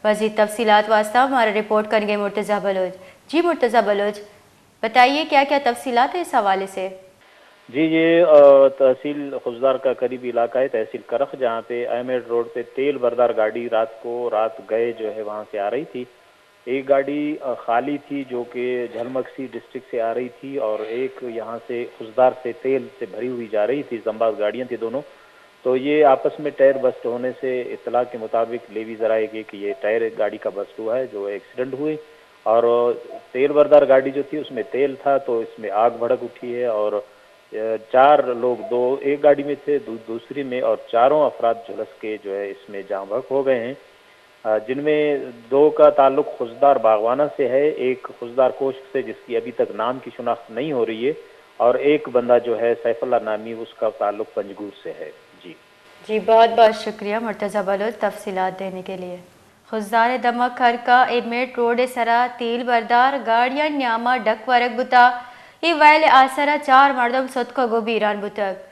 مزید تفصیلات واسطہ ہمارا رپورٹ کریں گے مرتضیٰ بلوچ۔ جی مرتضیٰ بلوچ، بتائیے کیا کیا تفصیلات ہیں اس حوالے سے؟ جی، یہ تحصیل خضدار کا قریبی علاقہ ہے، تحصیل کرخ، جہاں پہ احمد روڈ پہ تیل بردار گاڑی رات گئے جو ہے وہاں سے آ رہی تھی۔ ایک گاڑی خالی تھی جو کہ جھلمکسی ڈسٹرکٹ سے آ رہی تھی، اور ایک یہاں سے خضدار سے تیل سے بھری ہوئی جا رہی تھی، زمباز گاڑیاں تھیں دونوں۔ تو یہ آپس میں ٹائر بسٹ ہونے سے اطلاع کے مطابق لیوی ذرائع کی کہ یہ ٹائر گاڑی کا بسٹ ہوا ہے جو ایکسیڈنٹ ہوئی، اور تیل بردار گاڑی جو تھی اس میں تیل تھا تو اس میں آگ بھڑک اٹھی ہے، اور 4 لوگ ایک گاڑی میں تھے، دوسری میں، اور چاروں افراد جھلس کے جو ہے اس میں جاں بحق ہو گئے ہیں، جن میں 2 کا تعلق خضدار باغوانہ سے ہے، ایک خضدار کوشک سے جس کی ابھی تک نام کی شناخت نہیں ہو رہی ہے، اور ایک بندہ جو ہے سیف اللہ نامی، اس کا تعلق پنجگور سے ہے۔ جی بہت بہت شکریہ مرتضیٰ بلوچ تفصیلات دینے کے لیے۔ خضدار دمک کھر کا ایڈمیٹ روڈ سرا تیل بردار گاڑیاں نیاما ڈک ورگ بتا ای ویل آسرا 4 مردم سد کا گو بیران بتک۔